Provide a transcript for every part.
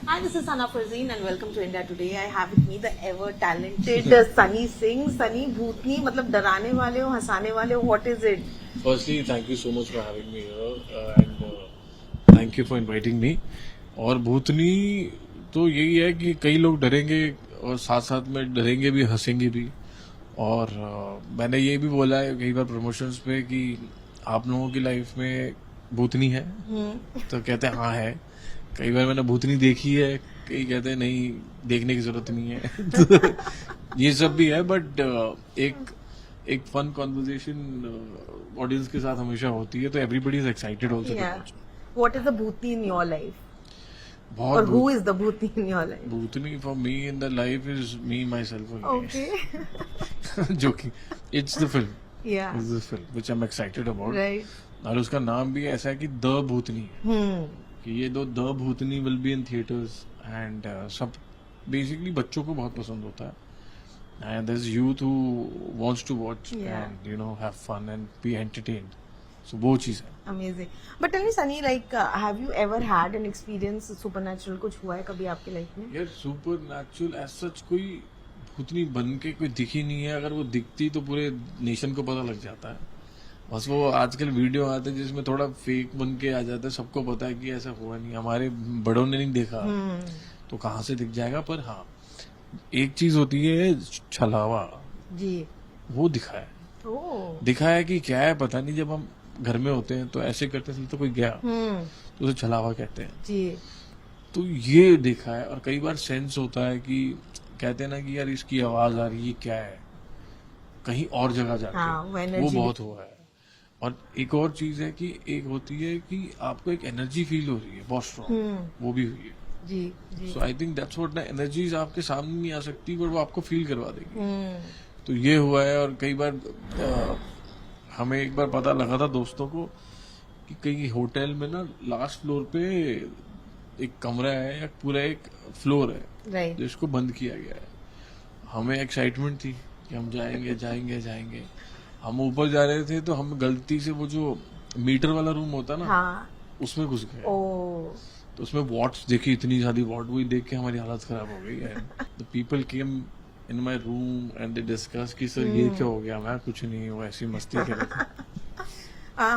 Hi, this is Sana Farzeen and welcome to India Today. I have with me the ever talented Sunny Singh. Sunny, भूतनी मतलब डराने वाले हो, हंसाने वाले हो, what is it? Firstly, thank you so much for having me here and thank you for inviting me. और भूतनी तो यही है कि कई लोग डरेंगे और साथ साथ में डरेंगे भी हंसेंगे भी। और मैंने ये भी बोला है कई बार प्रमोशंस पे कि आप लोगों की लाइफ में भूतनी है, तो कहते हैं हाँ है। कई बार मैंने भूतनी देखी है, कई कहते हैं नहीं देखने की जरूरत नहीं है। तो ये सब भी है, बट एक फन कॉन्वर्जेशन ऑडियंस के साथ हमेशा होती है, तो everybody is excited also to Yeah. Watch. What is the bhutni in your life? बहुत Or who is the bhutni in your life? Bhootni for me in the life is me my self. Okay. Joking, it's the film, Yeah. It's the film which I am excited about. Right. और उसका नाम भी ऐसा है कि the भूतनी है, कि ये the Bhootni will be in theatres and सब बेसिकली बच्चों को बहुत पसंद होता है and there's youth who wants to watch Yeah. and have fun and be entertained, so वो चीज है। Amazing. But tell me, Sunny, like, have you ever had an experience supernatural? कुछ हुआ है कभी आपकी लाइफ में? यार सुपर नेचुरल एज सच कोई भूतनी बन के कोई दिखी नहीं है। अगर वो दिखती तो पूरे नेशन को पता लग जाता है। बस वो आजकल वीडियो आते हैं जिसमें थोड़ा फेक बन के आ जाता है, सबको पता है कि ऐसा हुआ नहीं, हमारे बड़ों ने नहीं देखा तो कहाँ से दिख जाएगा। पर हाँ, एक चीज होती है छलावा, जी. वो दिखा है। Oh. दिखा है कि क्या है पता नहीं, जब हम घर में होते हैं तो ऐसे करते हैं तो कोई गया तो उसे छलावा कहते हैं। जी. तो ये देखा है, और कई बार सेंस होता है कि कहते हैं ना कि यार इसकी आवाज आ रही है, क्या है, कहीं और जगह जाके। हाँ, वो वो energy. बहुत हुआ है। और एक और चीज है कि एक होती है कि आपको एक एनर्जी फील हो रही है बहुत स्ट्रॉन्ग, वो भी हुई है। जी. जी. सो आई थिंक दैट्स व्हाट, ना एनर्जीज आपके सामने नहीं आ सकती पर वो आपको फील करवा देगी। तो ये हुआ है। और कई बार हमें एक बार पता लगा था दोस्तों को कि कहीं होटल में ना लास्ट फ्लोर पे एक कमरा है या पूरा एक फ्लोर है Right. जिसको बंद किया गया है। हमें एक्साइटमेंट थी कि हम जाएंगे जाएंगे जाएंगे। हम ऊपर जा रहे थे तो हम गलती से वो जो मीटर वाला रूम होता है ना, हाँ. उसमें घुस गए। Oh. तो उसमें वॉट्स देखी, इतनी ज्यादा वॉट, वही देख के हमारी हालत खराब हो गई है। The people came in my room and they discuss कि सर ये क्या हो गया। मैं कुछ नहीं, वो ऐसी मस्ती कर रहे थे।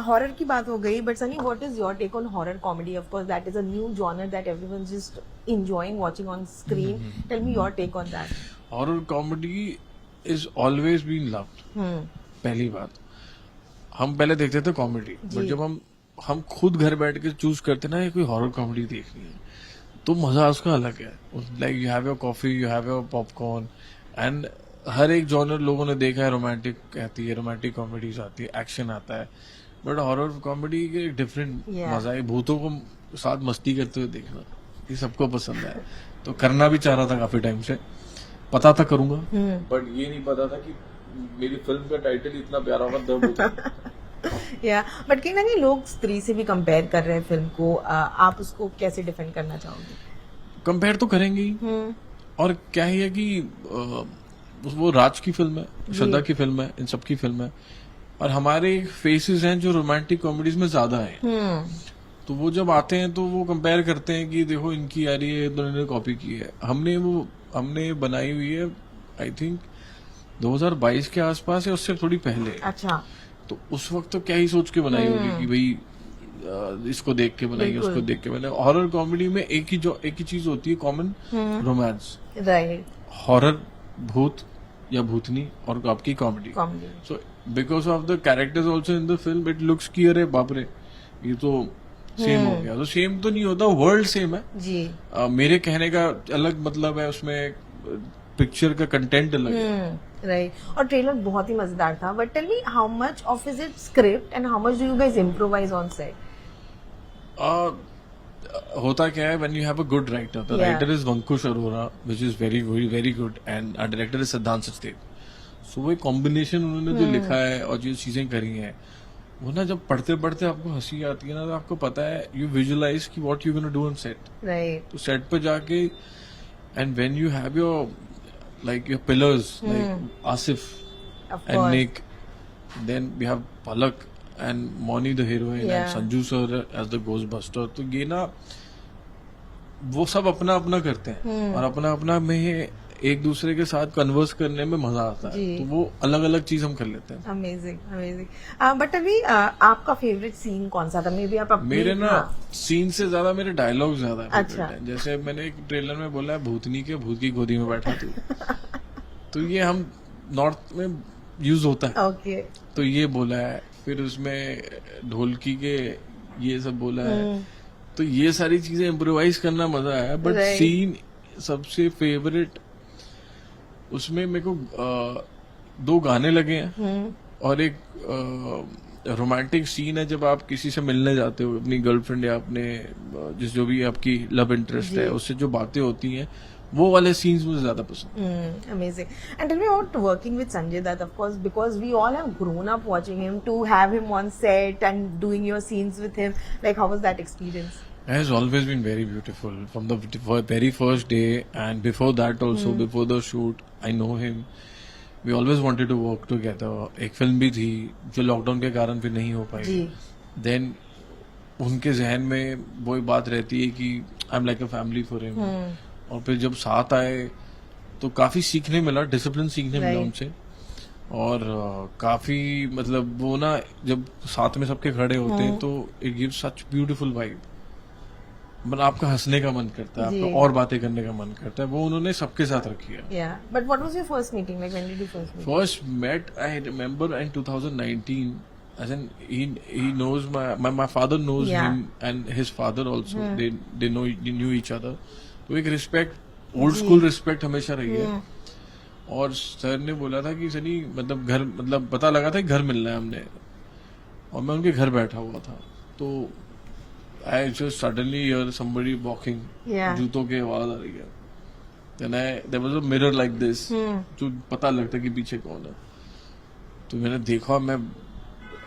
हॉरर की बात हो गई, but Sunny, what is your take on horror comedy? Of course that is a new genre that everyone just enjoying watching on screen. Tell me your take on that. Horror comedy is always been loved. पहली बात, हम पहले देखते थे comedy, but जब हम खुद घर बैठ के चूज करते ना ये कोई हॉरर कॉमेडी देखनी है, तो मजा उसका अलग है। Like you have your coffee, you have your popcorn, and हर एक जॉनर लोगों ने देखा है। रोमांटिक आती है, रोमांटिक कॉमेडीज आती है, एक्शन आता है, बट हॉरर कॉमेडी के एक डिफरेंट मजा है। भूतों को साथ मस्ती करते हुए देखना, ये सबको पसंद है। तो करना भी चाह रहा था काफी टाइम से, पता था करूंगा, बट ये नहीं पता था कि मेरी फिल्म का टाइटल इतना प्यारा होगा, द भूतनी। या बट कहीं ना कहीं लोग स्त्री से भी कंपेयर कर रहे हैं फिल्म को. आप उसको कैसे डिफेंड करना चाहोगे? कंपेयर तो करेंगे ही। और क्या है कि वो राज की फिल्म है, श्रद्धा की फिल्म है, इन सब की फिल्म है, और हमारे फेसेस हैं जो रोमांटिक कॉमेडीज में ज्यादा हैं। तो वो जब आते हैं तो वो कंपेयर करते हैं कि देखो इनकी आ रही है तो इन्होंने कॉपी की है। हमने बनाई हुई है आई थिंक 2022 के आसपास है, उससे थोड़ी पहले। अच्छा. तो उस वक्त तो क्या ही सोच के बनाई होगी कि भाई इसको देख के बनाई, उसको देख के बनाई। हॉरर कॉमेडी में एक ही चीज होती है कॉमन, रोमांस। राइट. हॉरर भूत या भूतनी और आपकी comedy. So because of the characters also in the film it looks की अरे बाप रे ये तो सेम हो गया। तो सेम तो नहीं होता, वर्ल्ड सेम है जी. मेरे कहने का अलग मतलब है, उसमें पिक्चर का कंटेंट अलग है। राइट. और ट्रेलर बहुत ही मजेदार था. But tell me, how much of is it script and how much do you guys improvise on set? होता क्या है, when you have a good writer, the writer is Vankush Arora which is very very good, and our director is Siddhant Sachdev. सो वो combination उन्होंने जो लिखा है और जो चीजें करी हैं, वो ना जब पढ़ते पढ़ते आपको हंसी आती है ना, तो आपको पता है यू विजुअलाइज की what you gonna do on set. Right. तो सेट पे जाके and when you have your like your pillars like Asif and Nick, then we have Palak and Moni the heroine and Sanju sir as the Ghostbuster. तो ये ना वो सब अपना अपना करते हैं और अपना अपना में एक दूसरे के साथ कन्वर्स करने में मजा आता है, जी। तो वो अलग अलग चीज हम कर लेते हैं। Amazing amazing. बट अभी आपका फेवरेट सीन कौन सा था? मे बी आप अपनी मेरे ना हाँ, सीन से ज्यादा मेरे डायलॉग ज्यादा favorite अच्छा। हैं। जैसे मैंने एक ट्रेलर में बोला है, भूतनी के भूत की गोदी में बैठा तू। तो ये हम नॉर्थ में यूज होता है, ओके। तो ये बोला है। फिर उसमें ढोलकी के ये सब बोला है, तो ये सारी चीजें इम्प्रोवाइज करना मजा आया। But Right. सीन सबसे फेवरेट उसमें मेरे को 2 गाने लगे हैं और एक रोमांटिक सीन है जब आप किसी से मिलने जाते हो, अपनी गर्लफ्रेंड या अपने जो भी आपकी लव इंटरेस्ट है उससे जो बातें होती हैं, वो वाले सीन्स मुझे ज्यादा पसंद। Amazing. And tell me about working with Sanjay Dutt, of course, because we all have grown up watching him. To have him on set and doing your scenes with him, like how was that experience? It has always been very beautiful from the very first day, and before that also, before the shoot, I know him. We always wanted to work together. एक film भी थी जो lockdown के कारण फिर नहीं हो पाई। जी। Then उनके जहन में वो बात रहती है कि I am like a family for him. और फिर जब साथ आए तो काफी सीखने मिला, डिसिप्लिन सीखने मिला Right. उनसे। और काफी मतलब वो ना जब साथ में सबके खड़े होते हैं तो it give such beautiful vibe. मतलब आपका हंसने का मन करता है, जी। आपका और बातें करने का मन करता है, वो उन्होंने सबके साथ रखी है। Yeah. But what was your first meeting? Like when did you first meet? First met, I remember in 2019. As in, he knows my father knows Yeah. him and his father also. They knew each other. तो एक respect, old जी। School respect हमेशा रही है। और sir ने बोला था कि सनी मतलब घर, मतलब पता लगा था कि घर मिलना है हमने, और मैं उनके घर बैठा हुआ था तो I just suddenly hear somebody walking, Yeah. जूतों की आवाज आ रही है। Then there was a mirror like this, जो पता लगता कि पीछे कौन है। तो मैंने देखा, मैं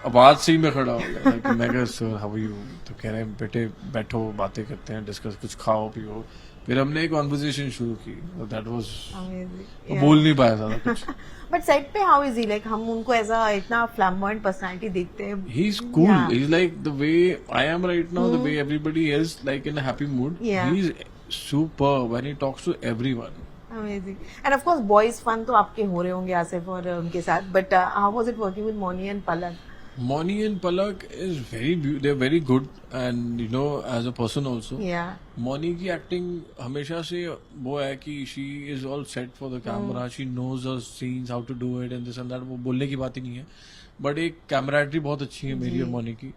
आवाज से ही मैं खड़ा हो गया था कि मैं कहा सर हाउ आर यू। तो कह रहे हैं बेटे बैठो, बातें करते हैं, डिस्कस, कुछ खाओ पियो। फिर हमने एक कॉन्वर्सेशन शुरू की। That was, Amazing. बोल नहीं पाया था कुछ। But set पे how is he? Like हम उनको ऐसा इतना flamboyant personality देखते हैं. He's cool. Yeah. He's like the way I am right now, the way everybody is like in a happy mood. Yeah. He's superb when he talks to everyone. Amazing. And of course boys fun तो आपके हो रहे होंगे आसिफ और उनके साथ. But how was it working with Moni and Palak? Moni and Palak is they're very good, and you know as a person also. Yeah. Moni की acting हमेशा से वो है कि she is all set for the camera. She knows her scenes, how to do it and this and that. वो बोलने की बात ही नहीं है, but एक camaraderie बहुत अच्छी है मेरी और Moni की।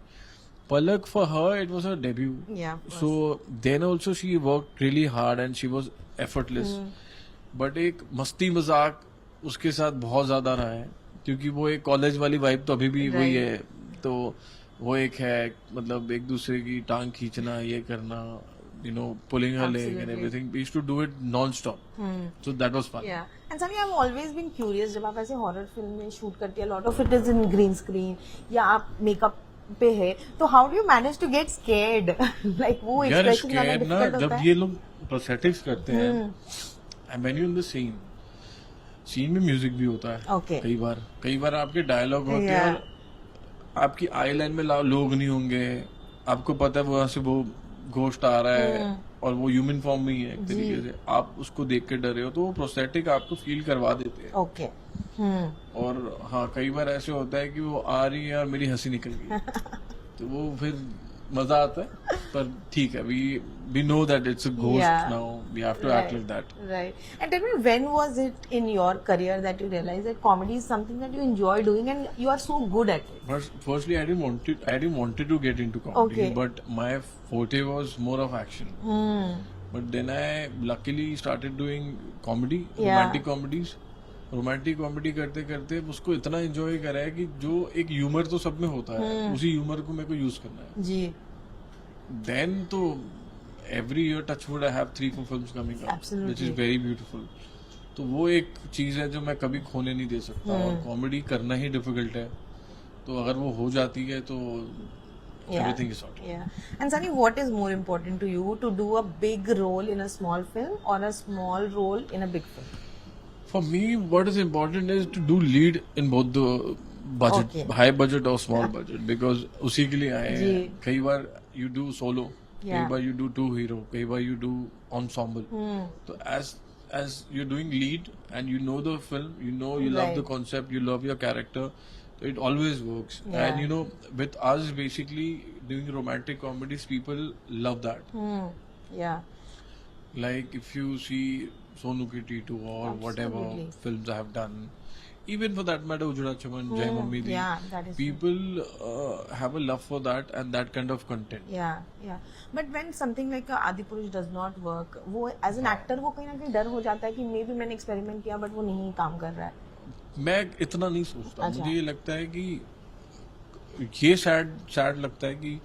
Palak, for her it was her debut. Yeah. of course. So then also she worked really hard and she was effortless. But एक मस्ती मजाक उसके साथ बहुत ज्यादा रहा है, क्योंकि वो एक कॉलेज वाली वाइब तो अभी भी वही है। तो वो एक है मतलब एक दूसरे की टांग खींचना, ये करना, you know, pulling her leg and Absolutely. everything. We used to do it non-stop. So that was fun. Yeah. And Sunny, I've always been curious जब आप ऐसे हॉरर फिल्म में शूट करती है, lot of it is in green screen या आप makeup पे है, तो how do you manage to get scared? Like वो यार expression लाना scared ना, difficult जब होता है. ये लोग prosthetics करते हैं, and when you're in the scene में म्यूजिक भी होता है। Okay. कई बार आपके डायलॉग होते हैं Yeah. और आपकी आई लाइन में लोग नहीं होंगे, आपको पता है वहां से वो घोस्ट आ रहा है और वो ह्यूमन फॉर्म में ही है एक तरीके से, आप उसको देख के डरे हो, तो वो प्रोस्थेटिक आपको फील करवा देते हैं। Okay. और हाँ, कई बार ऐसे होता है कि वो आ रही है और मेरी हंसी निकल गई, तो वो फिर मजा आता है। पर ठीक है, we know that it's a ghost Yeah. now, we have to act like that. Right. And tell me, when was it in your career that you realized that comedy is something that you enjoy doing and you are so good at it? Firstly, I didn't wanted to get into comedy, Okay. but my forte was more of action. But then I luckily started doing comedy, Yeah. romantic comedies. Romantic comedy करते करते उसको इतना enjoy करा है कि जो एक humour तो सब में होता है, उसी ह्यूमर को मेरे को यूज करना है। जी. देन तो every year touchwood I have 3-4 films coming up, Absolutely. Which is very beautiful. तो वो एक चीज है जो मैं कभी खोने नहीं दे सकता, और कॉमेडी करना ही डिफिकल्ट है, तो अगर वो हो जाती है तो everything is sorted. Yeah. And Sunny, what is more important to you, to do a big role in a small film or a small role in a big film? For me, what is important is to do lead in both the budget, Okay. high budget or small budget, because उसी के लिए आए जी. हैं। कई बार you do solo, कई बार you do 2 hero, कई बार you do ensemble. तो as you're doing lead and you know the film, you know you love the Right. concept, you love your character, so it always works. Yeah. And you know, with us basically doing romantic comedies, people love that. Yeah. Like if you see Sonu Ki T2 or whatever Absolutely. films I have done, even for that matter Ujra Chaman, Jai Mammi Di, Yeah, that is true. people have a love for that and that kind of content. Yeah. But when something like Adipurush does not work, वो as an actor वो कहीं ना कहीं डर हो जाता है कि मे बी मैंने एक्सपेरिमेंट किया बट वो नहीं काम कर रहा है. मैं इतना नहीं सोचता. अच्छा. मुझे ये लगता है कि ये सैड लगता है कि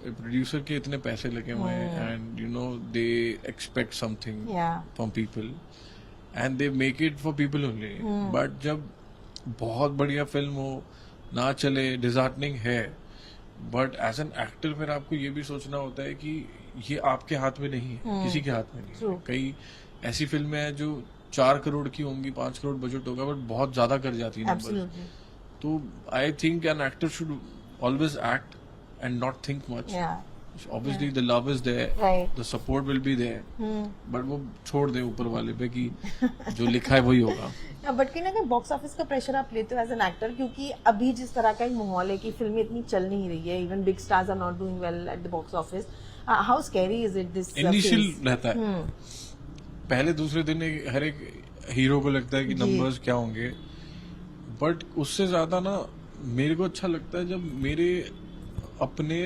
प्रोड्यूसर के इतने पैसे लगे हुए हैं and you know they expect something Yeah. From people and they make it for people only. But जब बहुत बढ़िया फिल्म हो ना चले, डिजार्टनिंग है, बट एज एन एक्टर फिर आपको ये भी सोचना होता है कि ये आपके हाथ में नहीं है, किसी के हाथ में नहीं है. True. कई ऐसी फिल्में हैं जो 4 करोड़ की होंगी, 5 करोड़ बजट होगा, बट बहुत ज्यादा कर जाती है numbers. Absolutely. तो I think an actor should always act and not think much. Yeah. Obviously the love is there, Right. the support will be there, but वो छोड़ दे ऊपर वाले पे कि जो लिखा है वही होगा. बट कहीं ना कहीं बॉक्स ऑफिस का प्रेशर आप लेते हो एज एन एक्टर, क्योंकि अभी जिस तरह का एक माहौल है कि फिल्में इतनी चल नहीं रही है, even big stars are not doing well at the box office. How scary is it this initial रहता है. पहले दूसरे दिन हर एक हीरो को लगता है कि नंबर्स क्या होंगे, बट उससे ज्यादा ना मेरे को अच्छा लगता है जब मेरे अपने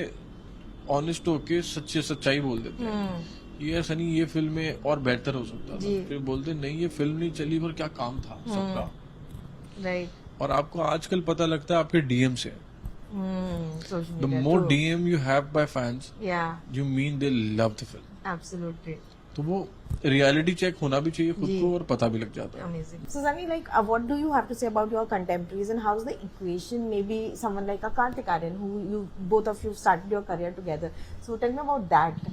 ऑनेस्ट होके सच्चाई बोल देते हैं ये सनी ये फिल्म में और बेहतर हो सकता था. फिर बोलते नहीं ये फिल्म नहीं चली पर क्या काम था सबका. राइट. और आपको आजकल पता लगता है आपके डीएम से. Social the more DM you have by fans, या you mean they love the film. Absolutely. तो वो रियलिटी चेक होना भी चाहिए खुद को और पता भी लग जाता है. Amazing. So, Sunny, like, what do you have to say about your contemporaries and how's the equation? Maybe someone like a Kartik Aaryan, who both of you started your career together. So, tell me about that.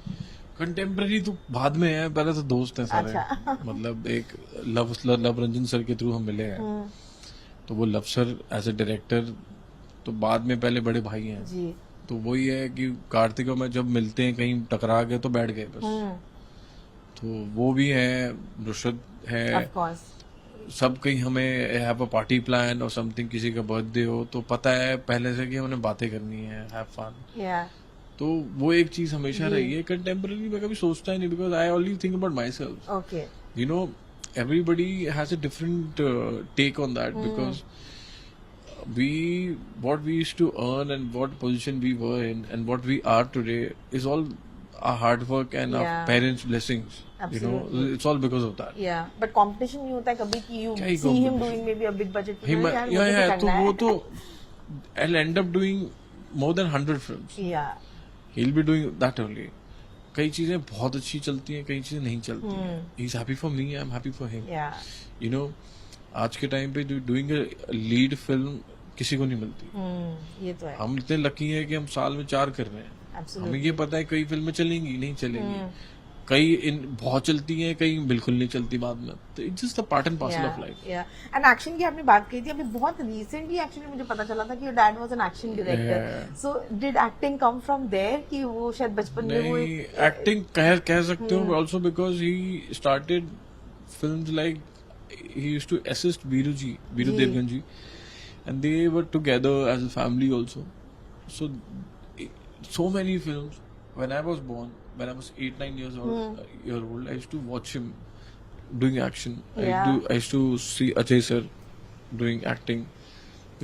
Contemporary तो बाद में है, पहले तो दोस्त हैं सारे. अच्छा. मतलब एक लव रंजन सर के थ्रू हम मिले हैं. तो वो Luv sir as a director तो बाद में पहले बड़े भाई हैं. जी. तो वही है कि कार्तिक और मैं जब मिलते हैं कहीं टकरा गए तो बैठ गए बस. तो वो भी है, रुशद है, Of course. सब कहीं हमें हैव अ पार्टी प्लान और समथिंग, किसी का बर्थडे हो तो पता है पहले से कि हमने बातें करनी है, हैव फन. Yeah. तो वो एक चीज हमेशा रही है. कंटेम्प्रेरी मैं कभी सोचता ही नहीं, because I only think about my self. Okay. You know, everybody has a different take on that because what we used to earn and what position we were in and what we are today is all our hard work and our Yeah. parents' blessings. Absolutely. You know, it's all because of that. Yeah. But competition नहीं होता है कभी कि you क्या ही see him competition? doing maybe a big budget He film. might, यार, yeah, मुझे भी yeah, तो करना वो है. तो I'll end up doing more than 100 films. Yeah. He'll be doing that only. कई चीजें बहुत अच्छी चलती हैं, कई चीजें नहीं चलती हैं. He's happy for me, I'm happy for him. Yeah. You know, आज के टाइम पे डूइंग लीड फिल्म किसी को नहीं मिलती. ये तो है. हम इतने लकी हैं कि हम साल में 4 कर रहे हैं. Absolutely. हमें ये पता है कई फिल्में चलेंगी नहीं चलेंगी, कई बहुत चलती हैं, कई बिल्कुल नहीं चलती बाद में. तो it's just a part and parcel of life. And action की आपने बात की थी, अभी बहुत रिसेंटली एक्चुअली मुझे पता चला था कि your dad was an action director. So did acting come from there कि वो शायद बचपन में वो नहीं, एक्टिंग कह सकते हो also because he started films like he used to assist Veeru Devgan ji and they were together as a family also. So many films. When I was born, when I was 8-9 years old, I used to watch him doing action. Yeah. I used to see Ajay sir doing acting,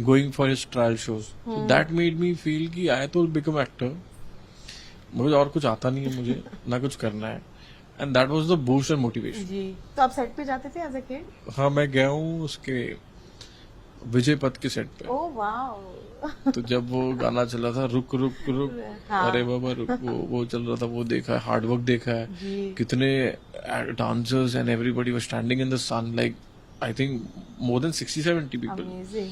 going for his trial shows. So that made me feel कि I तो become actor. मुझे और कुछ आता नहीं है, मुझे ना कुछ करना है. And that was the boost and motivation. जी. तो आप सेट पे जाते थे एज अ किड? हाँ, मैं गया हूँ उसके विजय पथ के सेट पे. Oh wow. तो जब वो गाना चला था रुक रुक रुक, हाँ. अरे बाबा रुक, वो चल रहा था, वो देखा है, हार्ड वर्क देखा है. कितने dancers and everybody were standing in the sun, like I think more than 60-70 people. Amazing.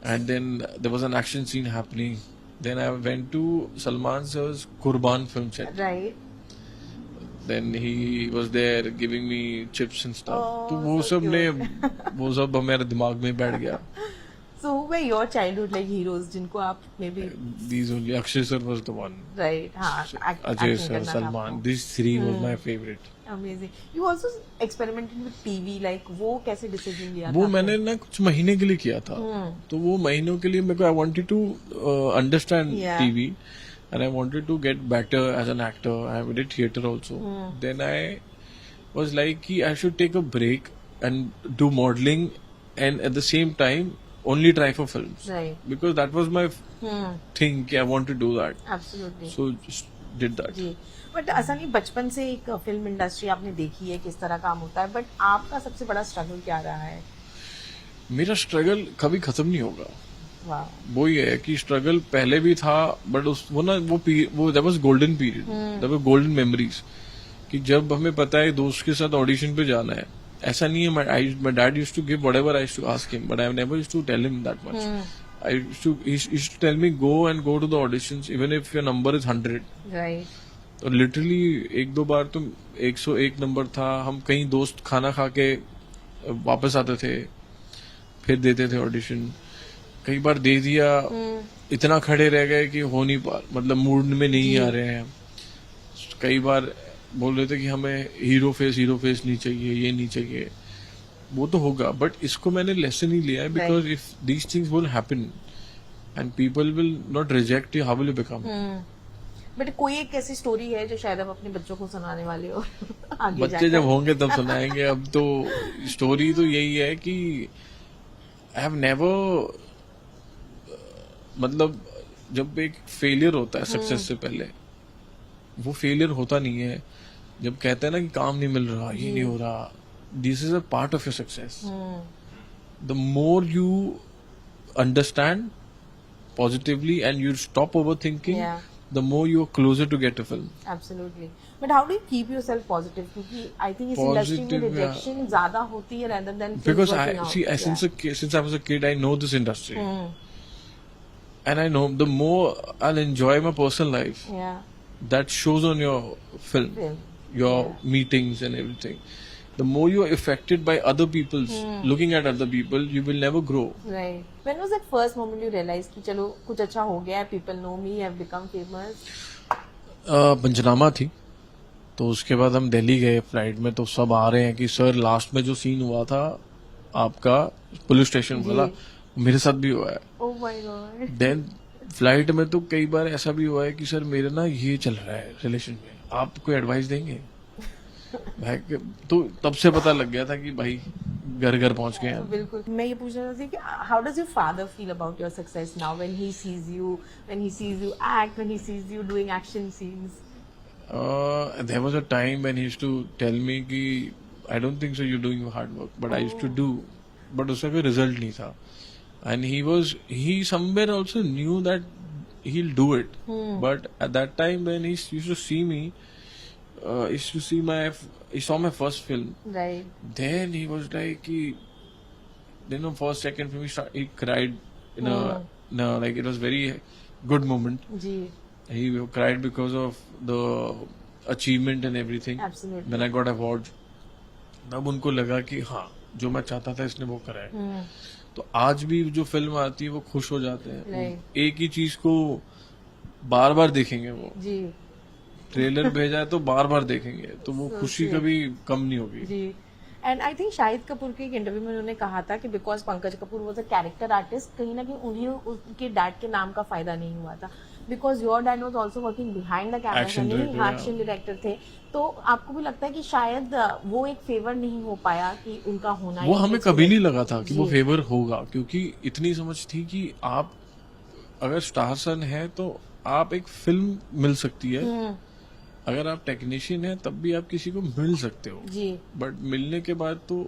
And then there was an action scene happening. Then I went to Salman sir's Kurbaan film set. Right. Then he was there giving me chips and stuff. Oh, तो वो so सब ने वो सब मेरे दिमाग में बैठ गया. So who were your childhood like heroes जिनको आप maybe These only Akshay sir was the one. right हाँ Ajay acting sir, करना था Salman. आपको. These three was my favorite. Amazing. You also experimented with TV like वो कैसे decision लिया वो था मैंने ना कुछ महीने के लिए किया था. तो वो महीनों के लिए मेरे को I wanted to understand Yeah. TV and I wanted to get better as an actor. I did theater also. Then I was like कि I should take a break and do modeling and at the same time only try for films. Right. Because that was my thing कि I want to do that. Absolutely. So just did that. जी but असली बचपन से एक film industry आपने देखी है किस तरह काम होता है बट आपका सबसे बड़ा स्ट्रगल क्या रहा है मेरा स्ट्रगल कभी खत्म नहीं होगा. वाह वो ये है कि स्ट्रगल पहले भी था बट उस वो ना वो that was golden period, that was golden memories कि जब हमें पता है दोस्त के साथ ऑडिशन पे जाना है. ऐसा नहीं है my dad used to give whatever I used to ask him but I never used to tell him that much. I used to tell me go to the auditions even if your number is 100. Right तो literally एक दो बार तो 101 number था. हम कई दोस्त खाना खा के वापस आते थे फिर देते थे ऑडिशन. कई बार दे दिया इतना खड़े रह गए कि हो नहीं पा मतलब मूड में नहीं आ रहे हैं. कई बार बोल रहे थे कि हमें हीरो फेस नहीं चाहिए ये नहीं चाहिए. वो तो होगा बट इसको मैंने लेसन ही लिया है because if these things will happen and people will not reject you how will you become. But कोई एक ऐसी स्टोरी है जो शायद आप अपने बच्चों को सुनाने वाले हो आगे बच्चे जब होंगे तब सुनाएंगे. अब तो स्टोरी तो यही है कि आई हैव नेवर मतलब जब एक फेलियर होता है सक्सेस से पहले वो फेलियर होता नहीं है. जब कहते हैं ना कि काम नहीं मिल रहा ये नहीं हो रहा this is a part of your success. The more you understand positively and you stop over thinking the more you are closer to get a film. Absolutely. But how do you keep yourself positive? क्योंकि I think इस industry में rejection ज्यादा होती है rather than because since I was a kid I know this industry and I know the more I'll enjoy my personal life that shows on your film. Your meetings and everything. The more you are affected by other people's looking at other people, you will never grow. Right. When was that first moment you realized कि चलो कुछ अच्छा हो गया है, people know me, have become famous? पंचनामा थी तो उसके बाद हम दिल्ली गए फ्लाइट में तो सब आ रहे हैं कि सर लास्ट में जो सीन हुआ था आपका पुलिस स्टेशन वाला मेरे साथ भी हुआ है. Oh my God. Then flight में तो कई बार ऐसा भी हुआ है कि सर मेरे ना ये चल रहा है रिलेशन में आप कोई एडवाइस देंगे. भाई तो तब से पता लग गया था कि भाई घर घर पहुंच गए हैं. बिल्कुल. मैं ये पूछ रहा था कि how does your father feel about your success now when he sees you act when he sees you doing action scenes. There was a time when he used to tell me कि I don't think so you doing hard work but I used to do but उसका कोई result नहीं था. And he somewhere also knew that he will do it but at that time when he used to see me he saw my first film. Right. Then he was like, first, second film, he cried in a like it was very good moment. जी. He cried because of the achievement and everything. Absolutely. Then I got awards. तब उनको लगा कि हाँ जो मैं चाहता था इसने वो करा है. तो आज भी जो फिल्म आती है वो खुश हो जाते हैं. Right. एक ही चीज को बार बार देखेंगे वो. जी. ट्रेलर भेजा है तो बार बार देखेंगे तो वो खुशी कभी कम नहीं होगी. जी. And I think Shahid Kapoor के एक इंटरव्यू में उन्होंने कहा था कि because Pankaj Kapoor was a character artist कहीं ना कहीं उन्हें उनके डैड के नाम का फायदा नहीं हुआ था because your dad was also working behind the camera. Action director थे तो आपको भी लगता है कि शायद वो एक फेवर नहीं हो पाया कि उनका होना. वो हमें कभी नहीं लगा था कि वो फेवर होगा क्योंकि इतनी समझ थी कि आप अगर स्टार सन है तो आप एक फिल्म मिल सकती है. अगर आप टेक्नीशियन हैं तब भी आप किसी को मिल सकते हो जी. बट मिलने के बाद तो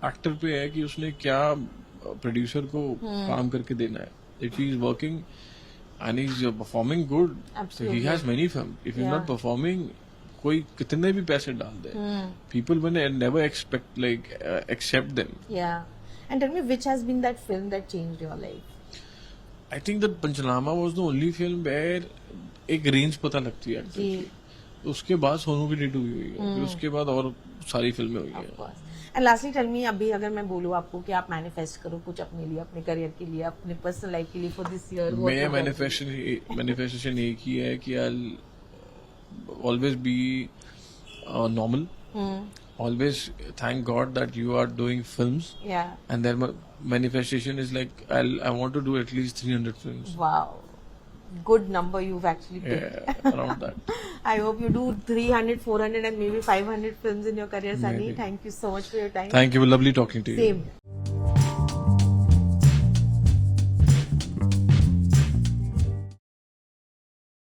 एक्टर पे है कि उसने क्या प्रोड्यूसर को काम करके देना है. If he is working and he is performing good he has many film. If he is not performing कोई कितने भी पैसे डाल दे people will never expect like accept them. Yeah and tell me which has been that film that changed your life. I think that Panchnama was the only film where एक range पता लगती है एक्टर की. उसके बाद सोनू की डिटू हुई है, फिर उसके बाद और सारी फिल्में हुई हैं। एंड लास्टली टेल मी, अभी अगर मैं बोलूँ आपको कि आप मैनिफेस्ट करो कुछ अपने लिए, अपने करियर के लिए, अपने पर्सनल लाइफ के लिए फॉर दिस ईयर, मैं मैनिफेस्टेशन एक ही है कि I always be normal, always thank God that you are doing films, Yeah. and then manifestation is like I want to do at least 300 films. Wow. Good number you've actually picked. Yeah, around that. I hope you do 300, 400 and maybe 500 films in your career, Sunny. Maybe. Thank you so much for your time. Thank you. Lovely talking to you. Same.